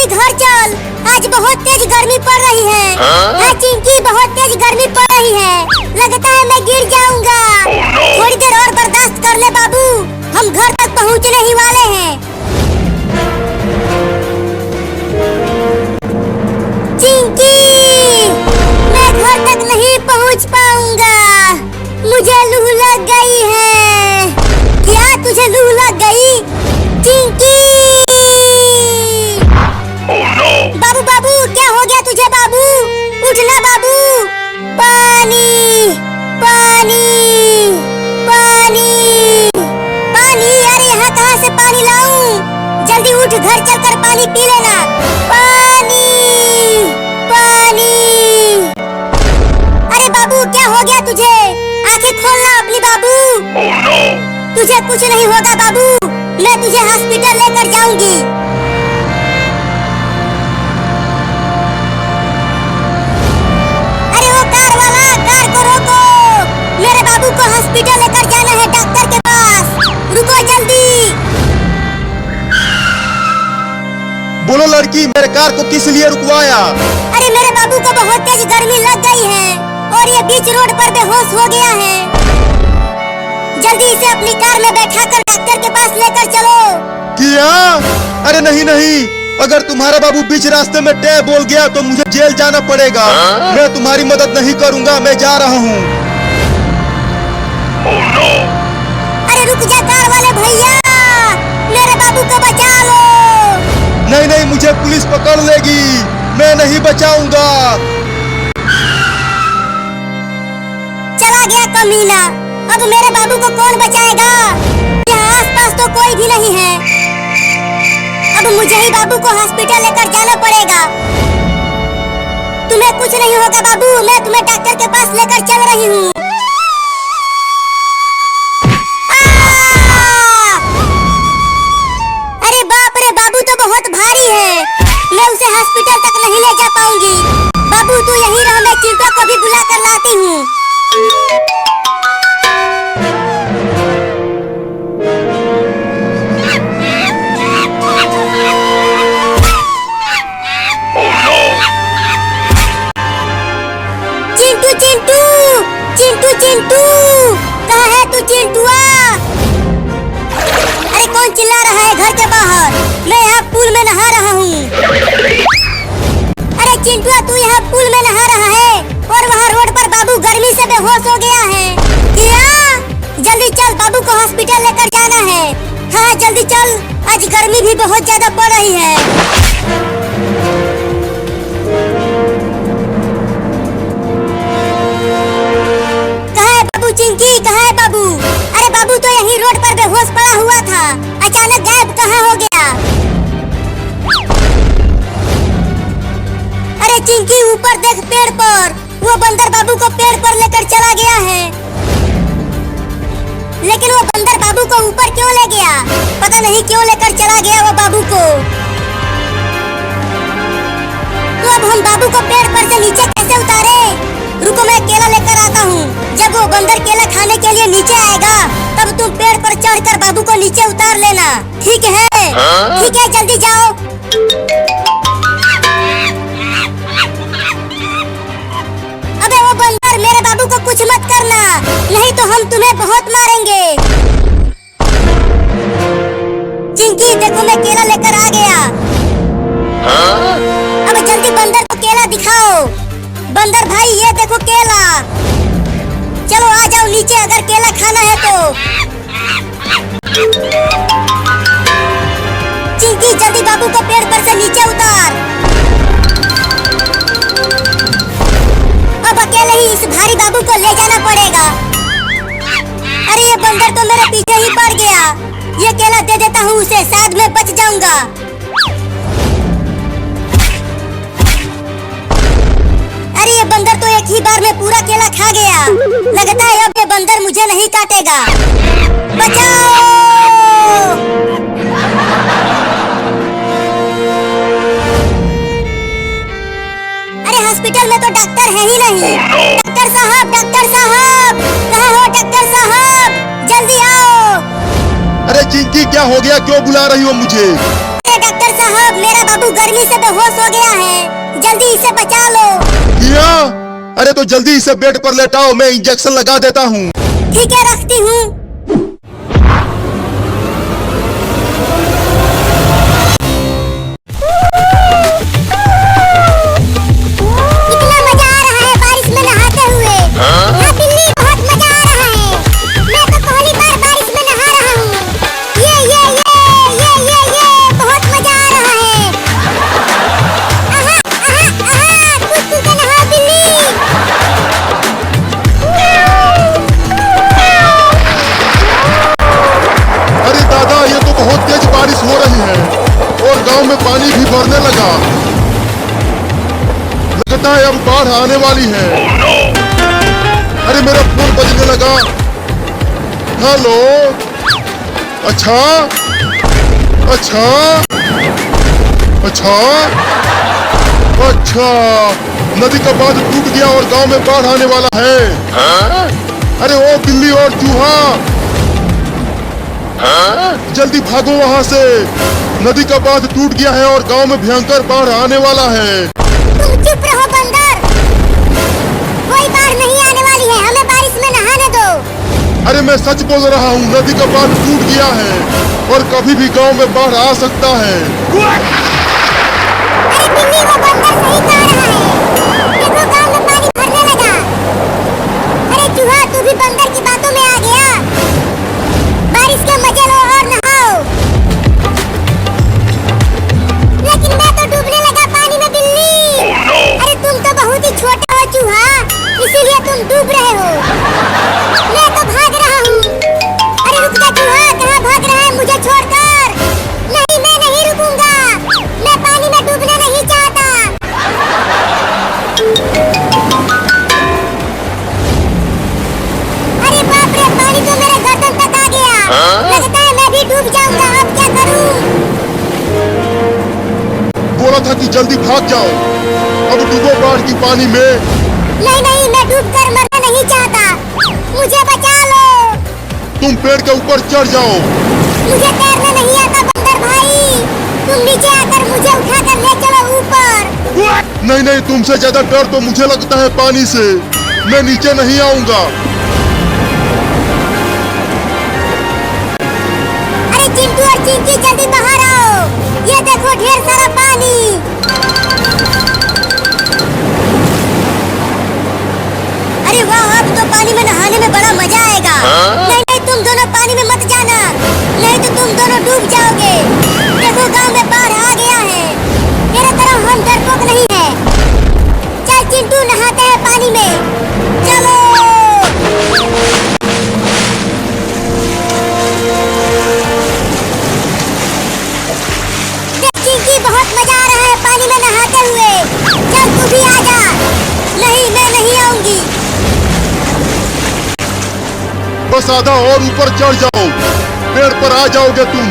जल्दी घर चल, आज बहुत तेज गर्मी पड़ रही है। हाँ चिंकी, बहुत तेज गर्मी पड़ रही है, लगता है मैं गिर जाऊंगा। थोड़ी देर और बर्दाश्त कर ले बाबू, हम घर तक पहुंचने ही वाले हैं। चिंकी, मैं घर तक नहीं पहुंच पाऊंगा, मुझे लू लग गई है। क्या तुझे लू लग गई? चिंकी! बाबू बाबू, क्या हो गया तुझे बाबू? उठना बाबू। पानी पानी पानी पानी, अरे यहाँ कहाँ से पानी लाऊं? जल्दी उठ, घर चलकर पानी पी लेना। पानी पानी। अरे बाबू, क्या हो गया तुझे? आंखें खोलना अपनी बाबू। तुझे कुछ नहीं होगा बाबू, मैं तुझे हॉस्पिटल लेकर जाऊंगी। अरे वो कार वाला, कार को रोको, मेरे बाबू को हॉस्पिटल लेकर जाना है, डॉक्टर के पास। रुको जल्दी। बोलो लड़की, मेरे कार को किस लिए रुकवाया? अरे मेरे बाबू को बहुत तेज गर्मी लग गई है और ये बीच रोड पर बेहोश हो गया है। जल्दी इसे अपनी कार में बैठाकर डॉक्टर के पास लेकर चलो। क्या? अरे नहीं नहीं, अगर तुम्हारा बाबू बीच रास्ते में टै बोल गया तो मुझे जेल जाना पड़ेगा। मैं तुम्हारी मदद नहीं करूंगा, मैं जा रहा हूँ। अरे रुक जा कार वाले भैया, मेरे बाबू को बचा लो। नहीं नहीं, मुझे पुलिस पकड़ लेगी, मैं नहीं बचाऊंगा। चला गया कमीना, अब मेरे बाबू को कौन बचाएगा? यहाँ आसपास तो कोई भी नहीं है, अब मुझे ही बाबू को हॉस्पिटल लेकर जाना पड़ेगा। तुम्हें कुछ नहीं होगा बाबू, मैं तुम्हें डॉक्टर के पास लेकर चल रही हूँ। अरे बाप रे, बाबू तो बहुत भारी है, मैं उसे हॉस्पिटल तक नहीं ले जा पाऊंगी। बाबू तू यहीं रह, मैं चिंटू को भी बुला कर लाती हूँ। चिंटू, कहाँ है तू चिंटुआ? अरे कौन चिल्ला रहा है घर के बाहर? मैं यहाँ पूल में नहा रहा हूँ। अरे चिंटुआ, तू यहाँ पूल में नहा रहा है और वहाँ रोड पर बाबू गर्मी से बेहोश हो गया है। क्या? जल्दी चल, बाबू को हॉस्पिटल लेकर जाना है। हाँ जल्दी चल, आज गर्मी भी बहुत ज्यादा पड़ रही है। चिंकी, कहाँ है बाबू? अरे बाबू तो यही रोड पर बेहोश पड़ा हुआ था, अचानक गायब कहाँ हो गया? अरे चिंकी, ऊपर देख पेड़ पर, वो बंदर बाबू को पेड़ पर लेकर चला गया है। लेकिन वो बंदर बाबू को ऊपर क्यों ले गया? पता नहीं क्यों लेकर चला गया वो बाबू को। तो अब हम बाबू को पेड़ पर से नीचे कैसे उतारे? रुको, मैं केला लेकर आता हूँ। जब वो बंदर केला खाने के लिए नीचे आएगा, तब तुम पेड़ पर चढ़कर बाबू को नीचे उतार लेना, ठीक है? ठीक है, जल्दी जाओ। अबे वो बंदर, मेरे बाबू को कुछ मत करना, नहीं तो हम तुम्हें बहुत मारेंगे। चिंकी देखो, मैं केला लेकर आ गया। अब जल्दी बंदर को केला दिखाओ। बंदर भाई, ये देखो केला। चलो आ जाओ नीचे, अगर केला खाना है तो। चिंकी जल्दी बाबू को पेड़ पर से नीचे उतार। अब अकेले ही इस भारी बाबू को ले जाना पड़ेगा। अरे ये बंदर तो मेरे पीछे ही पड़ गया, ये केला दे देता हूँ उसे, शायद मैं बच जाऊंगा। अरे ये बंदर तो एक ही बार में पूरा केला खा गया, लगता है अब ये बंदर मुझे नहीं काटेगा। बचाओ! अरे हॉस्पिटल में तो डॉक्टर है ही नहीं। डॉक्टर साहब, कहाँ हो डॉक्टर साहब? जल्दी आओ। अरे चिंकी, क्या हो गया? क्यों बुला रही हो मुझे? अरे डॉक्टर साहब, मेरा बाबू गर्मी से बेहोश हो गया है, जल्दी इसे बचा लो। किया? अरे तो जल्दी इसे बेड पर लेटाओ, मैं इंजेक्शन लगा देता हूँ। ठीक है, रखती हूँ। कितना मजा आ रहा है बारिश में नहाते हुए। हाँ बिल्ली, बहुत मजा आ रहा है। मैं तो पहली बार बारिश में नहा रहा हूँ। ये बहुत मजा आ रहा है। आहा, आहा, आहा, कूद कूद के नहा बिल्ली। अरे दादा, ये तो बहुत तेज बारिश हो रही है और गांव में पानी भी भरने लगा। लगता है अब बाढ़ आने वाली है। अरे मेरा फोन बजने लगा। हेलो। अच्छा अच्छा अच्छा अच्छा, नदी का बांध टूट गया और गांव में बाढ़ आने वाला है। अरे ओ बिल्ली और चूहा, जल्दी भागो वहाँ से। नदी का बांध टूट गया है और गांव में भयंकर बाढ़ आने वाला है। तुम चुप रहो बंदर, कोई बाढ़ नहीं आने वाली है, हमें बारिश में नहाने दो। अरे मैं सच बोल रहा हूँ, नदी का बांध टूट गया है और कभी भी गांव में बाढ़ आ सकता है। अरे बिल्ली, वो बंदर सही कह रहा है, देखो गांव में पानी भरने लगा। अरे चूहा, तू भी बंदर की बातों में आ गया। बारिश के मजे लो और नहाओ। लेकिन मैं तो डूबने लगा पानी में बिल्ली। अरे तुम तो बहुत ही छोटे हो चूहा, इसीलिए तुम डूब रहे हो। मैं तो भाग रहा हूँ। अरे रुक जा चूहा, कहाँ भाग रहा है मुझे छोड़कर? नहीं, मैं नहीं रुकूंगा, मैं पानी में डूबना नहीं चाहता। अरे बाप रे, पानी तो मेरे गर्दन तक आ गया। लगता है मैं भी डूब जाऊंगा, अब क्या करूं? बोला था कि जल्दी भाग जाओ, अब डूबो बाढ़ की पानी में। नहीं नहीं, मैं डूबकर मरना नहीं चाहता, मुझे बचा लो। तुम पेड़ के ऊपर चढ़ जाओ। मुझे तैरना नहीं आता बंदर भाई, तुम नीचे आकर मुझे उठाकर ले चलो ऊपर। नहीं नहीं, तुमसे ज्यादा डर तो मुझे लगता है पानी से। मैं नीचे नहीं आऊंगा। अरे चिंटू और चिंकी, जल्दी बाहर आओ, ये देखो ढेर सारा पानी। अरे वाह, अब तो पानी में नहाने में बड़ा मजा आएगा। नहीं नहीं, तुम दोनों पानी में मत जाना, नहीं तो तुम दोनों डूब जाओगे। देखो गांव में बाढ़ आ गया है, तेरे तरह हम डरपोक नहीं है। चल चिंटू, नहाते हैं पानी में, चलो। देख चिंकी, बहुत मजा आ रहा है पानी में नहाते हुए, चल तू भी आ जा। नहीं, मैं नहीं आऊंगी। बस आधा और ऊपर चढ़ जाओ, पेड़ पर आ जाओगे तुम।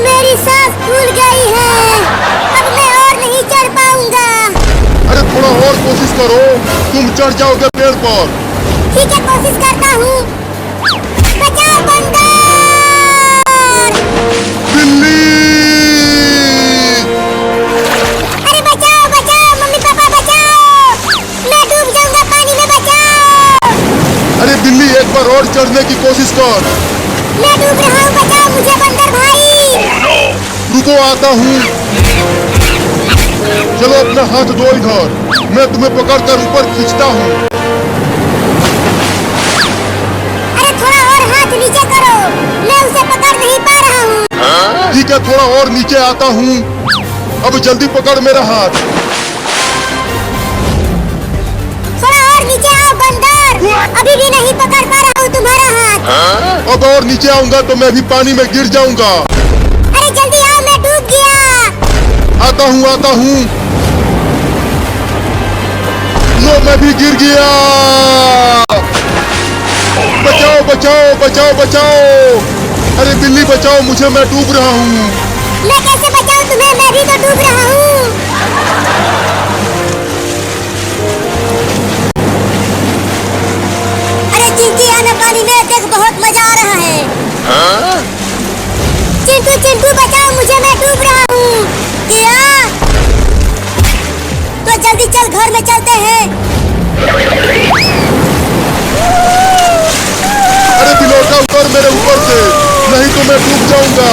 मेरी सांस फूल गई है, अब मैं और नहीं चढ़ पाऊंगा। अरे थोड़ा और कोशिश करो, तुम चढ़ जाओगे पेड़ पर। ठीक है, कोशिश करता हूँ। बचाओ बंदर! बिल्ली! अरे बचाओ बचाओ, मम्मी पापा बचाओ, मैं डूब जाऊंगा पानी में, बचाओ। अरे बिल्ली, एक बार और चढ़ने की कोशिश कर। मैं डूब रहा हूँ, बचाओ मुझे बंदर भाई। रुको, आता हूँ। चलो अपना हाथ दो इधर, मैं तुम्हें पकड़कर ऊपर खींचता हूँ। अरे थोड़ा और हाथ नीचे करो, मैं उसे पकड़ नहीं पा रहा हूँ। ठीक है, थोड़ा और नीचे आता हूँ। अब जल्दी पकड़ मेरा हाथ। थोड़ा और नीचे आओ बंदर, अभी भी नहीं पकड़ पा रहा हूँ तुम्हारा हाथ। अब और नीचे आऊंगा तो मैं भी पानी में गिर जाऊंगा। अरे जल्दी आओ, मैं डूब गया। आता हूँ आता हूँ। लो, मैं भी गिर गया। बचाओ बचाओ बचाओ बचाओ। अरे बिल्ली बचाओ मुझे, मैं डूब रहा हूँ। मैं कैसे बचाऊं तुम्हें, मैं भी तो डूब रहा हूँ। अरे चिंकी, आना पानी में, देख बहुत मजा आ रहा चिंटू चिंटू बचाओ मुझे, मैं डूब रहा हूँ। क्या? तो जल्दी चल, घर में चलते हैं। अरे तिलोका उतर मेरे ऊपर से, नहीं तो मैं डूब जाऊंगा।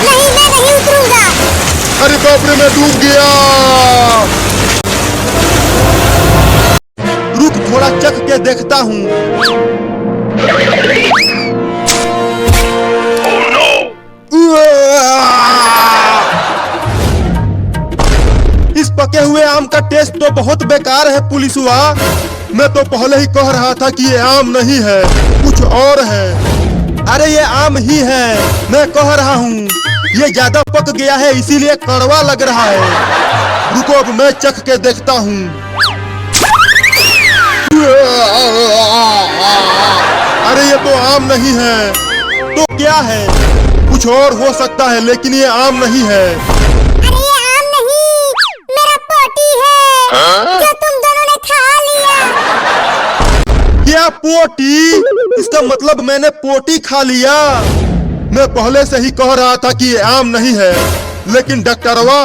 नहीं, मैं नहीं उतरूंगा। अरे बाप रे, मैं डूब गया। रुक, थोड़ा चख के देखता हूँ। इस पके हुए आम का टेस्ट तो बहुत बेकार है पुलिसवा। मैं तो पहले ही कह रहा था कि ये आम नहीं है, कुछ और है। अरे ये आम ही है, मैं कह रहा हूँ। ये ज्यादा पक गया है इसीलिए कड़वा लग रहा है। रुको, अब मैं चख के देखता हूँ। अरे ये तो आम नहीं है, तो क्या है? कुछ और हो सकता है, लेकिन ये आम नहीं है। अरे ये आम नहीं, मेरा पोटी है जो तुम दोनों ने खा लिया। क्या पोटी? इसका मतलब मैंने पोटी खा लिया। मैं पहले से ही कह रहा था कि ये आम नहीं है, लेकिन डॉक्टरवा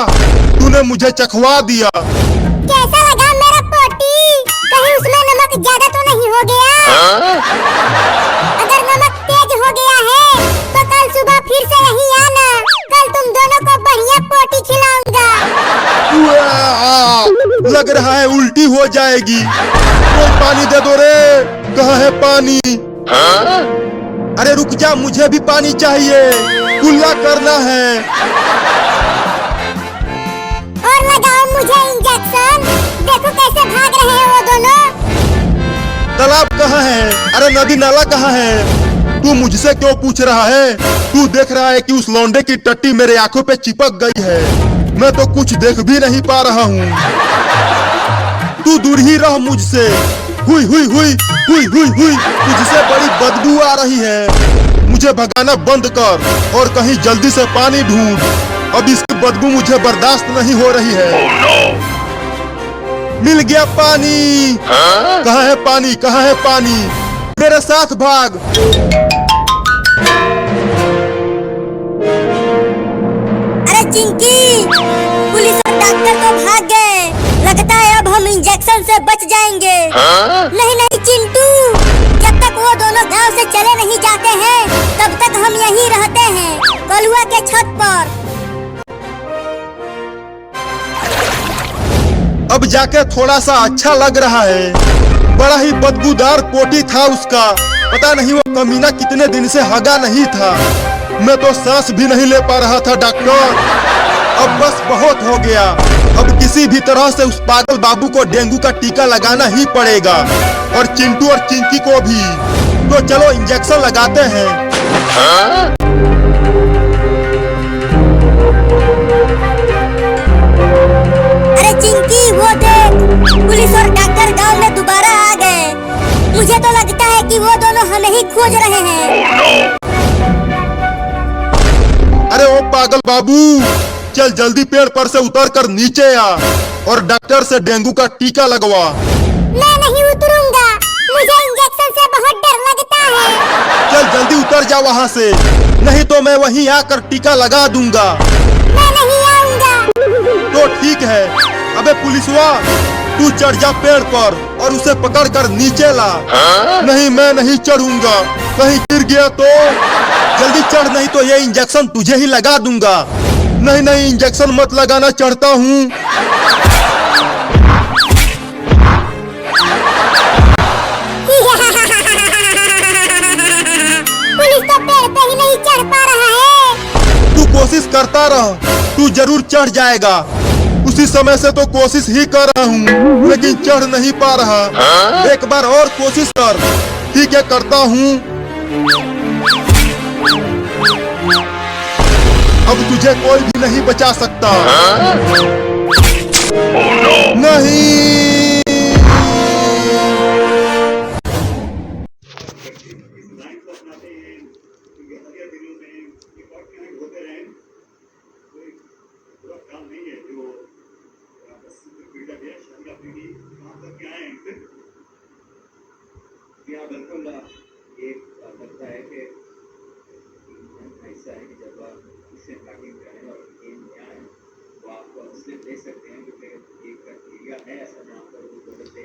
तूने मुझे चखवा दिया। कैसा लगा मेरा पोटी? कहीं उसमें नमक ज्यादा तो नहीं हो गया? अगर नमक तेज हो गया है तो कल सुबह फिर से यहीं आना। कल तुम दोनों को बढ़िया पोटी खिलाऊंगा। लग रहा है उल्टी हो जाएगी। कोई पानी दे दो रे। कहाँ है पानी? अरे रुक जा, मुझे भी पानी चाहिए, कुल्ला करना है। और लगाओ मुझे इंजेक्शन। देखो कैसे भाग रहे हैं वो दोनों। तालाब कहाँ है? अरे नदी नाला कहाँ है? तू मुझसे क्यों पूछ रहा है? तू देख रहा है कि उस लौंडे की टट्टी मेरे आंखों पे चिपक गई है। मैं तो कुछ देख भी नहीं पा रहा हूँ। तू दूर ही रह मुझसे। हुई हुई हुई हुई हुई हुई, तुझसे बड़ी बदबू आ रही है। मुझे भगाना बंद कर और कहीं जल्दी से पानी ढूंढ। अब इसकी बदबू मुझे बर्दाश्त नहीं हो रही है। मिल गया पानी। कहाँ है पानी? कहाँ है पानी? मेरे साथ भाग। अरे चिंकी, पुलिस और डॉक्टर तो भाग गए। लगता है अब हम इंजेक्शन से बच जाएंगे। नहीं नहीं चिंटू, जब तक वो दोनों गांव से चले नहीं जाते हैं तब तक हम यहीं रहते हैं, कलुआ के छत पर। अब जाके थोड़ा सा अच्छा लग रहा है। बड़ा ही बदबूदार पोटी था उसका। पता नहीं वो कमीना कितने दिन से हगा नहीं था। मैं तो सांस भी नहीं ले पा रहा था डॉक्टर। अब बस बहुत हो गया। अब किसी भी तरह से उस पागल बाबू को डेंगू का टीका लगाना ही पड़ेगा, और चिंटू और चिंकी को भी। तो चलो इंजेक्शन लगाते हैं। अरे चिंकी, वो देख, पुलिस और डॉक्टर गांव में दोबारा आ गए। मुझे तो लगता है कि वो दोनों हमें ही खोज रहे हैं। अरे ओ पागल बाबू, चल जल्दी पेड़ पर से उतर कर नीचे आ और डॉक्टर से डेंगू का टीका लगवा। मैं नहीं उतरूंगा, मुझे इंजेक्शन से बहुत डर लगता है। चल जल्दी उतर जा वहाँ से, नहीं तो मैं वहीं आकर टीका लगा दूंगा। मैं नहीं आऊंगा। तो ठीक है। अबे पुलिसवा, तू चढ़ जा पेड़ पर और उसे पकड़ कर नीचे ला। नहीं, मैं नहीं चढ़ूंगा, कहीं गिर गया तो। जल्दी चढ़, नहीं तो ये इंजेक्शन तुझे ही लगा दूंगा। नहीं नहीं, इंजेक्शन मत लगाना, चढ़ता हूँ। पुलिस तो पेड़ पे ही नहीं चढ़ पा रहा है। तू कोशिश करता रह, तू जरूर चढ़ जाएगा। उसी समय से तो कोशिश ही कर रहा हूँ, लेकिन चढ़ नहीं पा रहा। एक बार और कोशिश कर। ठीक है, करता हूँ। अब तुझे कोई भी नहीं बचा सकता। नहीं। बिल्कुल ये लगता है कि ऐसा है कि जब आप इससे बैटिंग करें और गेम में आए तो आप स्लिप ले सकते हैं क्योंकि एक एरिया है ऐसा जहाँ पर वो थोड़े से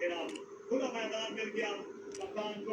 खेला पूरा मैदान मिल गया कप्तान को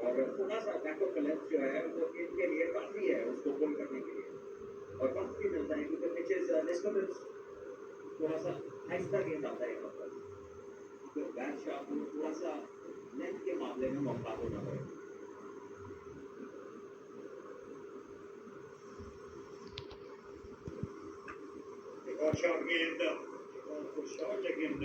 और थोड़ा सा बैकअप बैलेंस जो है वो इनके लिए काफी है उसको पुल करने के लिए और काफी मिलता है क्योंकि पिचेस निस्बतन थोड़ा सा आहिस्ता गेंद आता है यहाँ पर तो बैट शॉट को थोड़ा सा लेंथ के मामले में मौका होना पड़ेगा और शॉट गेंद और शॉट लेकिन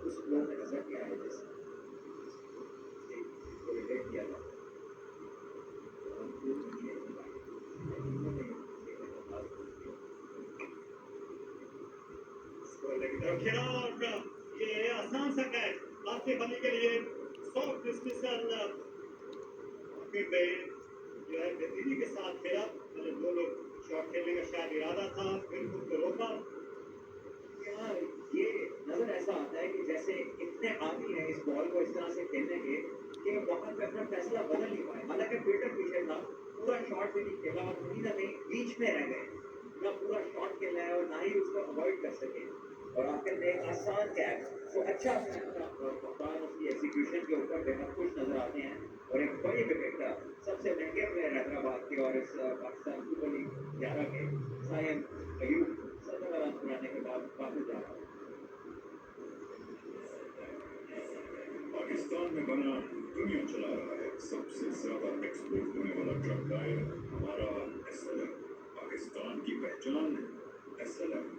उस फ्लो में नजर नहीं आया जैसे को रिलेट किया था खिलाड़ ये आसान सा कैच आपके बनी के लिए सॉफ्ट डिस्मिसल फिर जो है बेहतरीनी के साथ खेला मतलब दो लोग शॉट खेलने का शायद इरादा था फिर खुद को रोका यार ये नजर ऐसा आता है कि जैसे इतने आदमी हैं इस बॉल को इस तरह से खेलने के कि वहां पे अपना फैसला बदल नहीं पाए हालांकि पीटर पीछे था पूरा शॉट भी नहीं खेला और कहीं ना कहीं बीच में रह गए ना पूरा शॉट खेला है और ना ही उसको अवॉइड कर सके और आखिर में एक आसान कैच तो अच्छा कप्तान उसकी एग्जीक्यूशन के ऊपर बेहद खुश नजर आते हैं और एक बड़ी विकेट सबसे महंगे प्लेयर हैदराबाद के और इस पाकिस्तान सुपर लीग 11 के सायम अयूब 17 रन बनाने के बाद वापस जा रहा है पाकिस्तान में बना दुनिया चला रहा है सबसे ज्यादा एक्सपोर्ट होने वाला ट्रक टायर हमारा एसएलएम पाकिस्तान की पहचान है एसएलएम